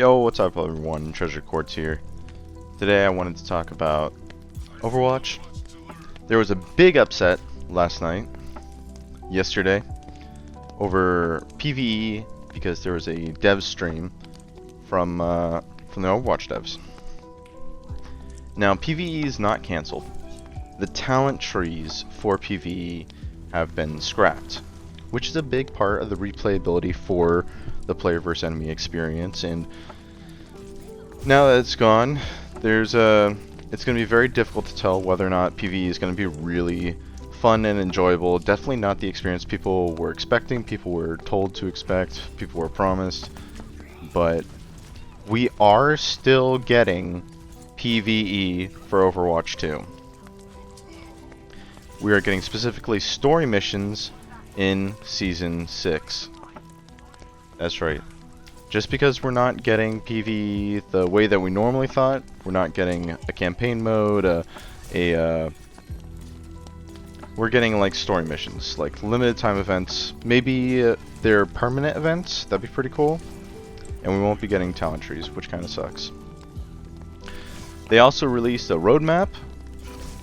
Yo, what's up everyone? Treasure Quartz here. Today I wanted to talk about Overwatch. There was a big upset yesterday, over PvE because there was a dev stream from the Overwatch devs. Now PvE is not cancelled. The talent trees for PvE have been scrapped, which is a big part of the replayability for the player versus enemy experience. And now that it's gone, it's going to be very difficult to tell whether or not PvE is going to be really fun and enjoyable. Definitely not the experience people were expecting, people were told to expect, people were promised. But we are still getting PvE for Overwatch 2. We are getting specifically story missions in Season 6. That's right. Just because we're not getting PvE the way that we normally thought, we're not getting a campaign mode, we're getting like story missions, like limited time events. Maybe they're permanent events, that'd be pretty cool. And we won't be getting talent trees, which kind of sucks. They also released a roadmap,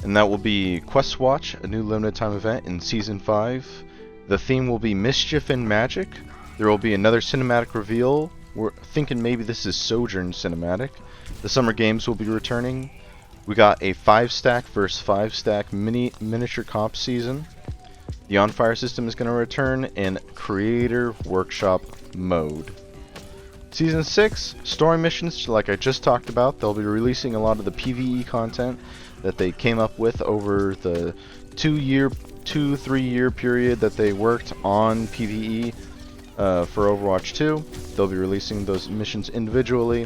and that will be Quest Watch, a new limited time event in Season 5. The theme will be Mischief and Magic. There will be another cinematic reveal. We're thinking maybe this is Sojourn cinematic. The Summer Games will be returning. We got a 5-stack versus 5-stack miniature comp season. The On Fire system is going to return, and Creator Workshop mode. Season 6, story missions, like I just talked about. They'll be releasing a lot of the PvE content that they came up with over the 2-3 year period that they worked on PvE for Overwatch 2. They'll be releasing those missions individually,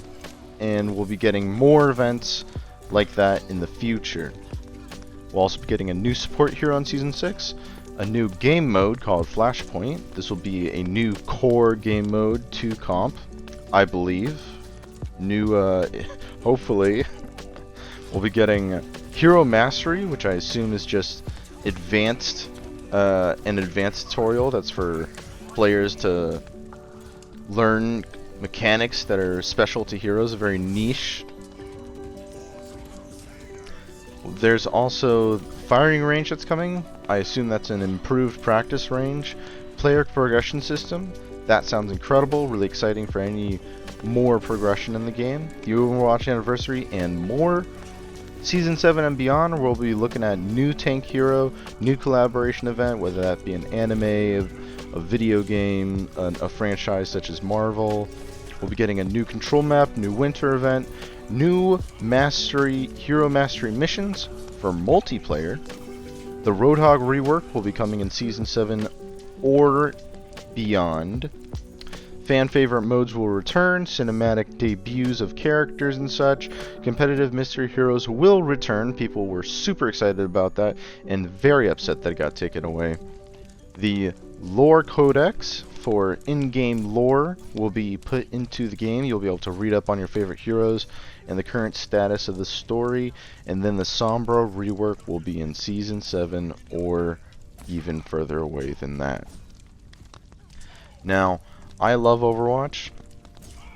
and we'll be getting more events like that in the future. We'll also be getting a new support hero in Season 6, a new game mode called Flashpoint. This will be a new core game mode to comp, I believe. New, hopefully. We'll be getting Hero Mastery, which I assume is just advanced, an advanced tutorial that's for players to learn mechanics that are special to heroes, very niche. There's also firing range that's coming. I assume that's an improved practice range. Player progression system. That sounds incredible, really exciting for any more progression in the game. The Overwatch anniversary and more. Season 7 and beyond, we'll be looking at new tank hero, new collaboration event, whether that be an anime, a video game, a franchise such as Marvel. We'll be getting a new control map, new winter event, new hero mastery missions for multiplayer. The Roadhog rework will be coming in Season 7 or beyond. Fan favorite modes will return, cinematic debuts of characters and such. Competitive mystery heroes will return. People were super excited about that and very upset that it got taken away. The Lore Codex for in-game lore will be put into the game. You'll be able to read up on your favorite heroes and the current status of the story. And then the Sombra rework will be in Season 7 or even further away than that. Now, I love Overwatch,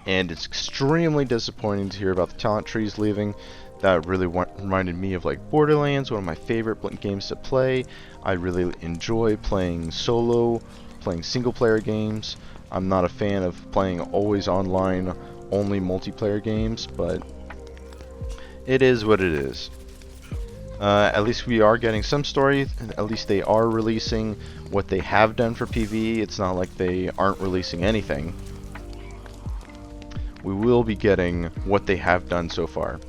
and it's extremely disappointing to hear about the talent trees leaving. That really reminded me of like Borderlands, one of my favorite games to play. I really enjoy playing solo, playing single player games. I'm not a fan of playing always online, only multiplayer games, but it is what it is. At least we are getting some story. At least they are releasing what they have done for PvE. It's not like they aren't releasing anything. We will be getting what they have done so far.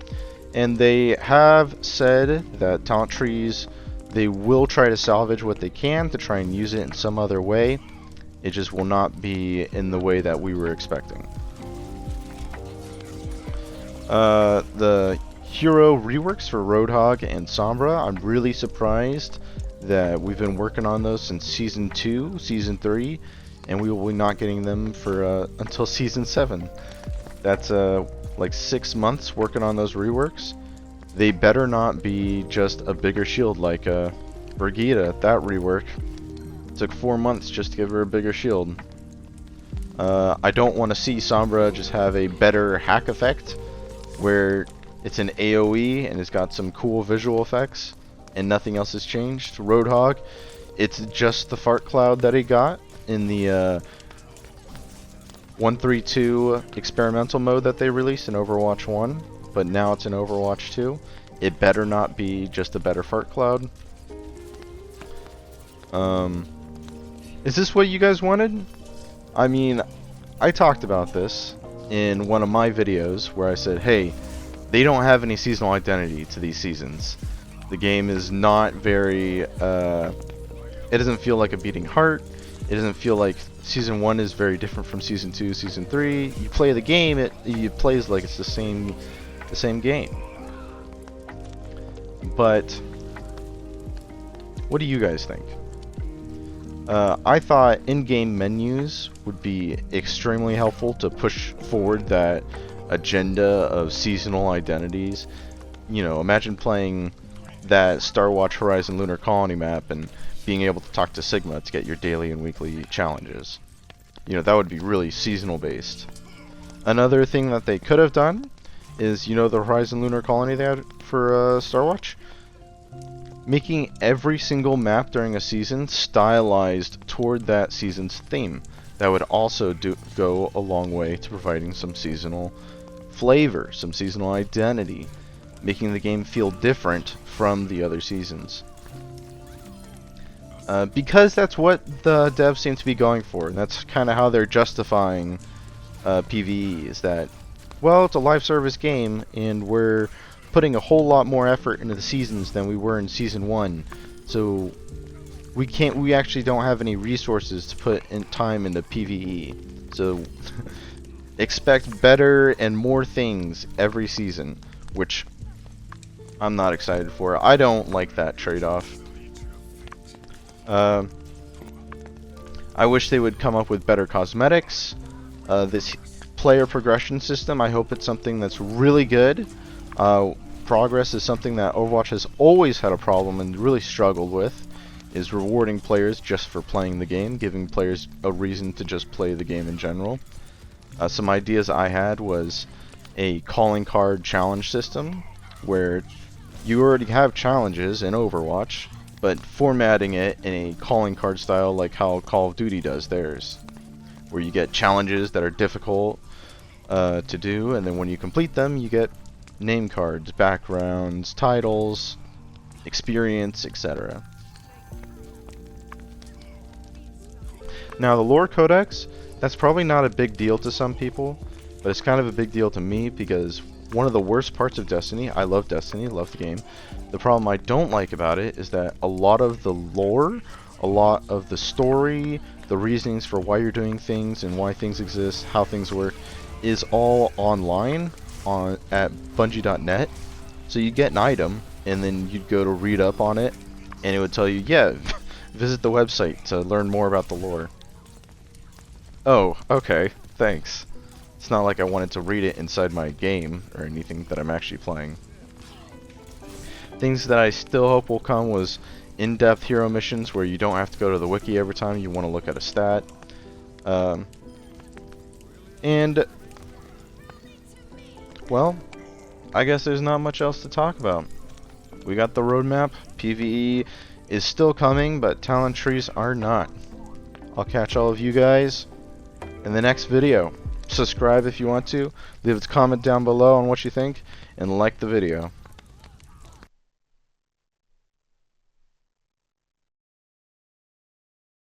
And they have said that talent trees, they will try to salvage what they can to try and use it in some other way. It just will not be in the way that we were expecting. The hero reworks for Roadhog and Sombra, I'm really surprised that we've been working on those since Season 2, Season 3, and we will be not getting them for until Season 7. That's like 6 months working on those reworks. They better not be just a bigger shield like Brigitte. That rework took 4 months just to give her a bigger shield. I don't want to see Sombra just have a better hack effect where it's an AoE and it's got some cool visual effects and nothing else has changed. Roadhog, it's just the fart cloud that he got in the 132 experimental mode that they released in Overwatch 1, but now it's in Overwatch 2. It better not be just a better fart cloud. Is this what you guys wanted? I mean, I talked about this in one of my videos where I said, hey, they don't have any seasonal identity to these seasons. The game is not very, it doesn't feel like a beating heart. It doesn't feel like Season 1 is very different from Season 2, Season 3. You play the game, it plays like it's the same game. But, what do you guys think? I thought in-game menus would be extremely helpful to push forward that agenda of seasonal identities. You know, imagine playing that Star Watch Horizon Lunar Colony map and being able to talk to Sigma to get your daily and weekly challenges. You know, that would be really seasonal based. Another thing that they could have done is, you know, the Horizon Lunar Colony they had for Star Watch? Making every single map during a season stylized toward that season's theme. That would also go a long way to providing some seasonal flavor, some seasonal identity, making the game feel different from the other seasons. Because that's what the devs seem to be going for, and that's kind of how they're justifying PvE, is that, well, it's a live service game, and we're putting a whole lot more effort into the seasons than we were in Season 1, so we actually don't have any resources to put in time into PvE, so expect better and more things every season, which I'm not excited for. I don't like that trade-off. I wish they would come up with better cosmetics. This player progression system, I hope it's something that's really good. Progress is something that Overwatch has always had a problem and really struggled with, is rewarding players just for playing the game, giving players a reason to just play the game in general. Some ideas I had was a calling card challenge system, where you already have challenges in Overwatch, but formatting it in a calling card style like how Call of Duty does theirs, where you get challenges that are difficult to do, and then when you complete them you get name cards, backgrounds, titles, experience, etc. Now the lore codex, that's probably not a big deal to some people, but it's kind of a big deal to me because one of the worst parts of Destiny, I love Destiny, love the game. The problem I don't like about it is that a lot of the lore, a lot of the story, the reasonings for why you're doing things and why things exist, how things work, is all online at Bungie.net. So you get an item and then you'd go to read up on it and it would tell you, yeah, visit the website to learn more about the lore. Oh, okay, thanks. It's not like I wanted to read it inside my game or anything that I'm actually playing. Things that I still hope will come was in-depth hero missions where you don't have to go to the wiki every time you want to look at a stat. And, well, I guess there's not much else to talk about. We got the roadmap. PvE is still coming, but talent trees are not. I'll catch all of you guys in the next video. Subscribe if you want to. Leave a comment down below on what you think, and like the video.